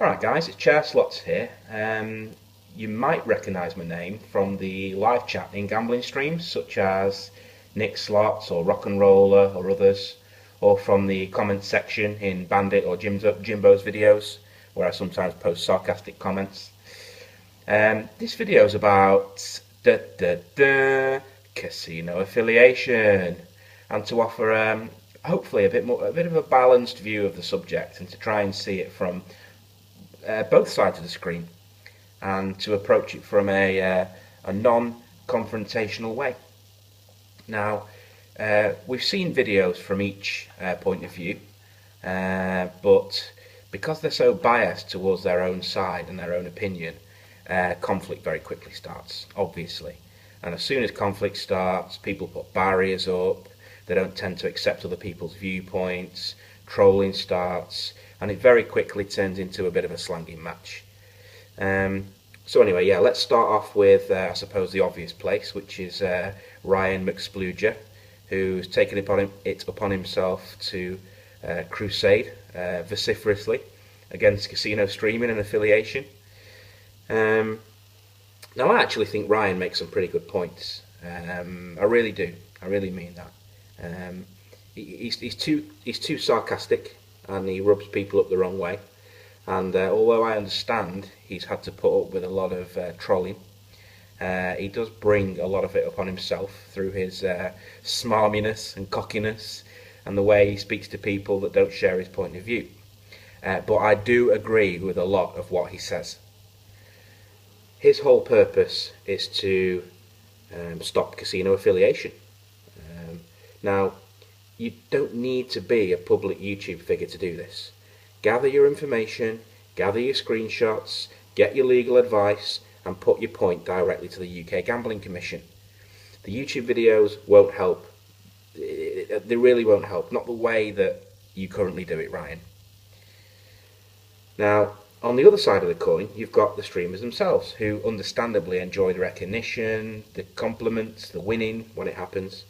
Alright guys, it's Chair Slots here. You might recognise my name from the live chat in gambling streams such as Nick Slots or Rock and Roller or others, or from the comments section in Bandit or Jimbo's videos where I sometimes post sarcastic comments. This video is about casino affiliation, and to offer hopefully a bit of a balanced view of the subject, and to try and see it from both sides of the screen, and to approach it from a non-confrontational way. Now, we've seen videos from each point of view, but because they're so biased towards their own side and their own opinion, conflict very quickly starts, obviously. And as soon as conflict starts, people put barriers up, they don't tend to accept other people's viewpoints, trolling starts, and it very quickly turns into a bit of a slanging match. So anyway, yeah, let's start off with, I suppose, the obvious place, which is Ryan McSplooger, who's taken it upon himself to crusade vociferously against casino streaming and affiliation. Now, I actually think Ryan makes some pretty good points. I really do. I really mean that. He's too sarcastic, and he rubs people up the wrong way. And although I understand he's had to put up with a lot of trolling, he does bring a lot of it upon himself through his smarminess and cockiness, and the way he speaks to people that don't share his point of view. But I do agree with a lot of what he says. His whole purpose is to stop casino affiliation. Now, you don't need to be a public YouTube figure to do this. Gather your information, gather your screenshots, get your legal advice, and put your point directly to the UK Gambling Commission. The YouTube videos won't help. They really won't help. Not the way that you currently do it, Ryan. Now, on the other side of the coin, you've got the streamers themselves, who understandably enjoy the recognition, the compliments, the winning when it happens,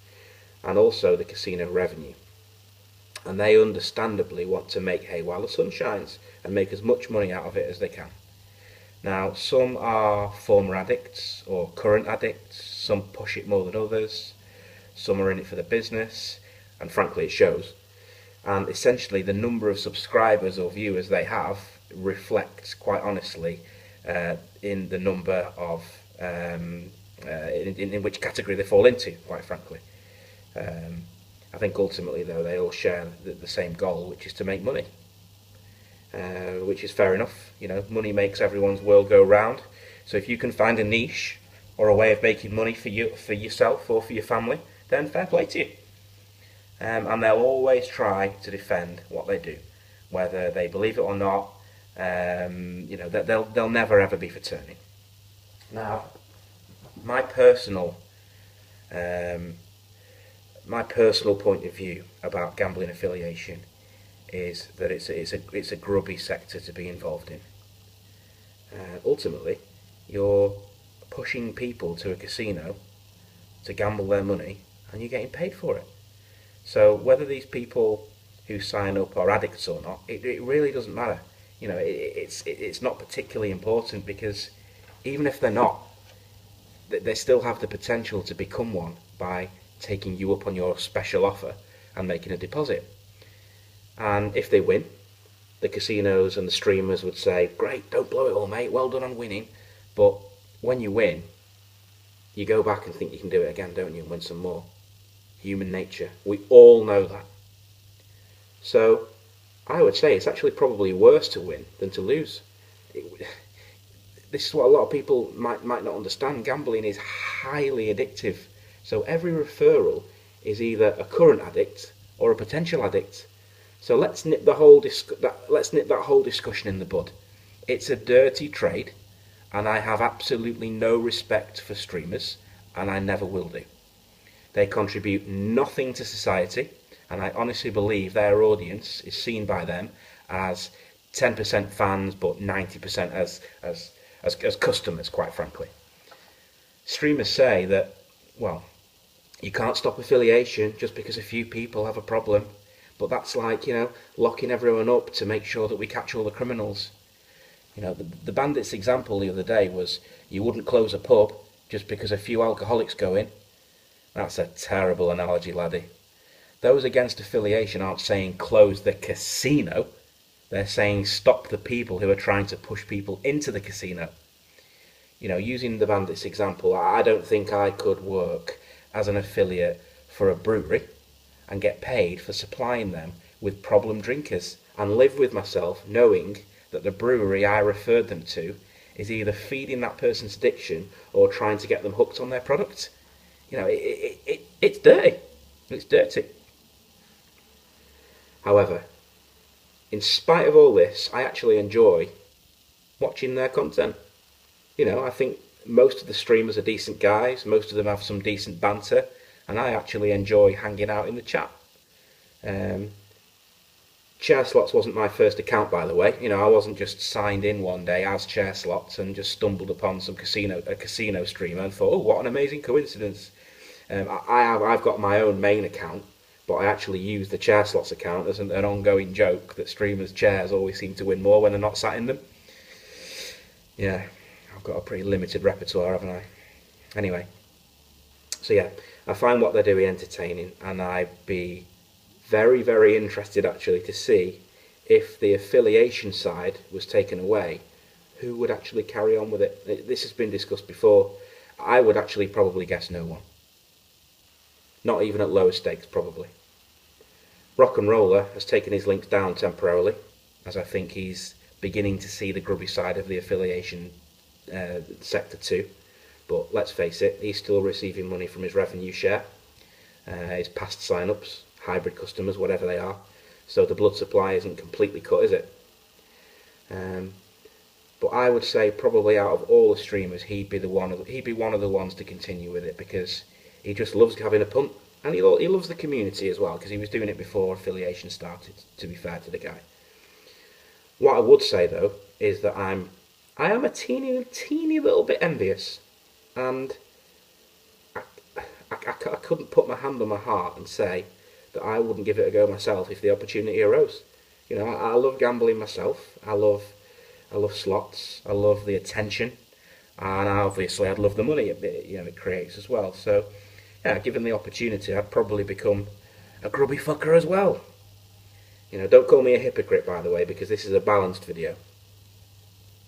and also the casino revenue. And they understandably want to make hay while the sun shines and make as much money out of it as they can. Now, some are former addicts or current addicts, some push it more than others, some are in it for the business, and frankly it shows. And essentially the number of subscribers or viewers they have reflects, quite honestly, in the number of, in which category they fall into, quite frankly. I think ultimately, though, they all share the same goal, which is to make money, which is fair enough. You know, money makes everyone's world go round. So if you can find a niche or a way of making money for yourself or for your family, then fair play to you. And they'll always try to defend what they do, whether they believe it or not. You know, they'll never ever be for turning. Now, my personal point of view about gambling affiliation is that it's a grubby sector to be involved in. Ultimately, you're pushing people to a casino to gamble their money, and you're getting paid for it. So whether these people who sign up are addicts or not, it really doesn't matter. You know, it's not particularly important, because even if they're not, they still have the potential to become one by taking you up on your special offer and making a deposit. And if they win, the casinos and the streamers would say, great, don't blow it all, mate, well done on winning. But when you win, you go back and think you can do it again, don't you, and win some more. Human nature. We all know that. So I would say it's actually probably worse to win than to lose. This is what a lot of people might not understand. Gambling is highly addictive. So every referral is either a current addict or a potential addict. So let's nip that whole discussion in the bud. It's a dirty trade, and I have absolutely no respect for streamers, and I never will do. They contribute nothing to society, and I honestly believe their audience is seen by them as 10% fans, but 90% as customers, quite frankly. Streamers say that, well, you can't stop affiliation just because a few people have a problem, but that's like, you know, locking everyone up to make sure that we catch all the criminals. The bandits example the other day was you wouldn't close a pub just because a few alcoholics go in. That's a terrible analogy, laddie. Those against affiliation aren't saying close the casino. They're saying stop the people who are trying to push people into the casino. Using the bandits example, I don't think I could work as an affiliate for a brewery and get paid for supplying them with problem drinkers and live with myself knowing that the brewery I referred them to is either feeding that person's addiction or trying to get them hooked on their product. It's dirty. It's dirty. However, in spite of all this, I actually enjoy watching their content. I think most of the streamers are decent guys, most of them have some decent banter, and I actually enjoy hanging out in the chat. Chair Slots wasn't my first account, by the way. I wasn't just signed in one day as Chair Slots and just stumbled upon a casino streamer and thought, oh, what an amazing coincidence. I've got my own main account, but I actually use the Chair Slots account as an ongoing joke that streamers' chairs always seem to win more when they're not sat in them. Yeah, I've got a pretty limited repertoire, haven't I? Anyway, so yeah, I find what they're doing entertaining, and I'd be very, very interested actually to see if the affiliation side was taken away, who would actually carry on with it. This has been discussed before. I would actually probably guess no one. Not even at lower stakes, probably. Rock and Roller has taken his links down temporarily, as I think he's beginning to see the grubby side of the affiliation sector too. But let's face it, he's still receiving money from his revenue share, his past sign-ups, hybrid customers, whatever they are. So the blood supply isn't completely cut, is it? But I would say probably out of all the streamers, he'd be one of the ones to continue with it, because he just loves having a punt, and he loves the community as well, because he was doing it before affiliation started, to be fair to the guy. What I would say though is that I am a teeny little bit envious, and I couldn't put my hand on my heart and say that I wouldn't give it a go myself if the opportunity arose. I love gambling myself. I love slots. I love the attention, and obviously I'd love the money it creates as well. So yeah, given the opportunity, I'd probably become a grubby fucker as well. Don't call me a hypocrite, by the way, because this is a balanced video,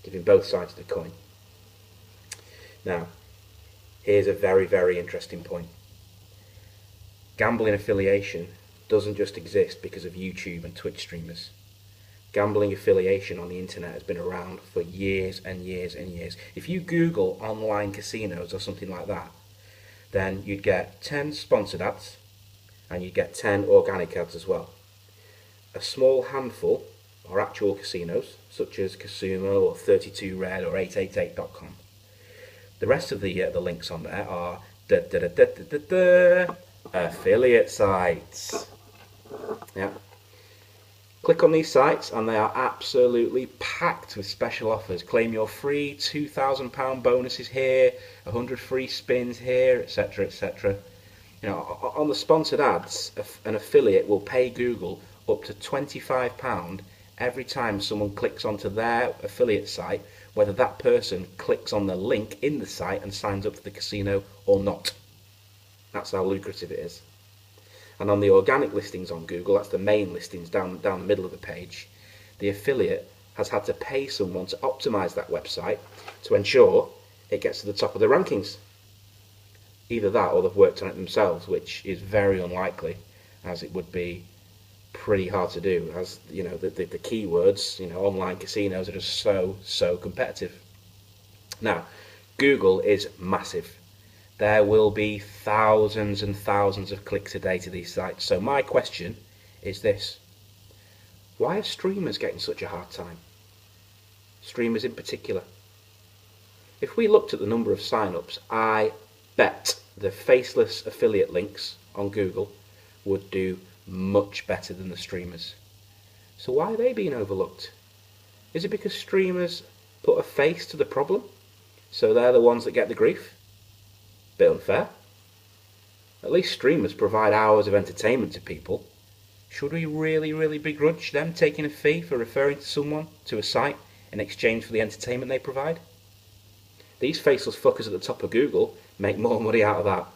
giving both sides of the coin. Now, here's a very, very interesting point. Gambling affiliation doesn't just exist because of YouTube and Twitch streamers. Gambling affiliation on the internet has been around for years and years and years. If you Google online casinos or something like that, then you'd get 10 sponsored ads and you'd get 10 organic ads as well. A small handful are actual casinos, such as Casumo or 32 Red or 888.com. The rest of the links on there are affiliate sites. Yeah. Click on these sites and they are absolutely packed with special offers. Claim your free £2,000 bonuses here, 100 free spins here, etc, etc. On the sponsored ads, an affiliate will pay Google up to £25 every time someone clicks onto their affiliate site, whether that person clicks on the link in the site and signs up for the casino or not. That's how lucrative it is. And on the organic listings on Google, that's the main listings down the middle of the page, the affiliate has had to pay someone to optimize that website to ensure it gets to the top of the rankings. Either that or they've worked on it themselves, which is very unlikely, as it would be pretty hard to do, as the keywords, online casinos are just so competitive. Now, Google is massive. There will be thousands and thousands of clicks a day to these sites. So my question is this: why are streamers getting such a hard time? Streamers in particular. If we looked at the number of sign-ups, I bet the faceless affiliate links on Google would do much better than the streamers. So why are they being overlooked? Is it because streamers put a face to the problem, so they're the ones that get the grief? Bit unfair. At least streamers provide hours of entertainment to people. Should we really begrudge them taking a fee for referring to someone to a site in exchange for the entertainment they provide. These faceless fuckers at the top of Google make more money out of that,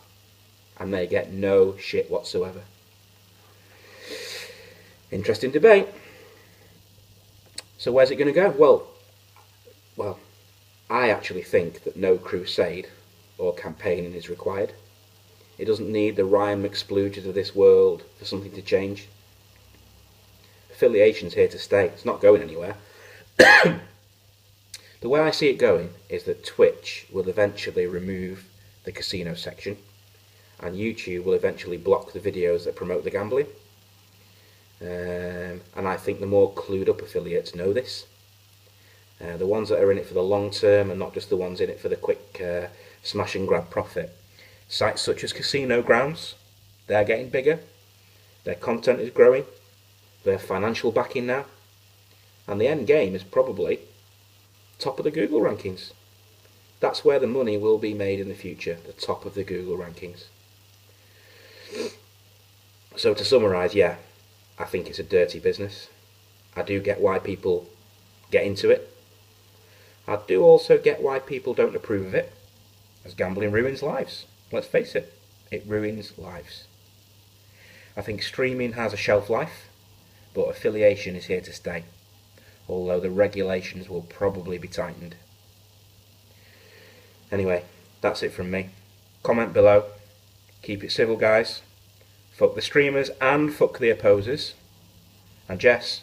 and they get no shit whatsoever. Interesting debate. So where's it going to go? Well, I actually think that no crusade or campaigning is required. It doesn't need the Ryan McSplooges of this world for something to change. Affiliation's here to stay. It's not going anywhere. The way I see it going is that Twitch will eventually remove the casino section, and YouTube will eventually block the videos that promote the gambling. And I think the more clued up affiliates know this. The ones that are in it for the long term and not just the ones in it for the quick smash and grab profit. Sites such as Casino Grounds, they're getting bigger, their content is growing, they have financial backing now, and the end game is probably top of the Google rankings. That's where the money will be made in the future, the top of the Google rankings. So to summarise, yeah, I think it's a dirty business. I do get why people get into it. I do also get why people don't approve of it, as gambling ruins lives. Let's face it, it ruins lives. I think streaming has a shelf life, but affiliation is here to stay, although the regulations will probably be tightened. Anyway, that's it from me. Comment below. Keep it civil, guys. Fuck the streamers and fuck the opposers. And Jess,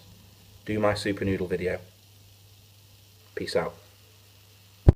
do my super noodle video. Peace out.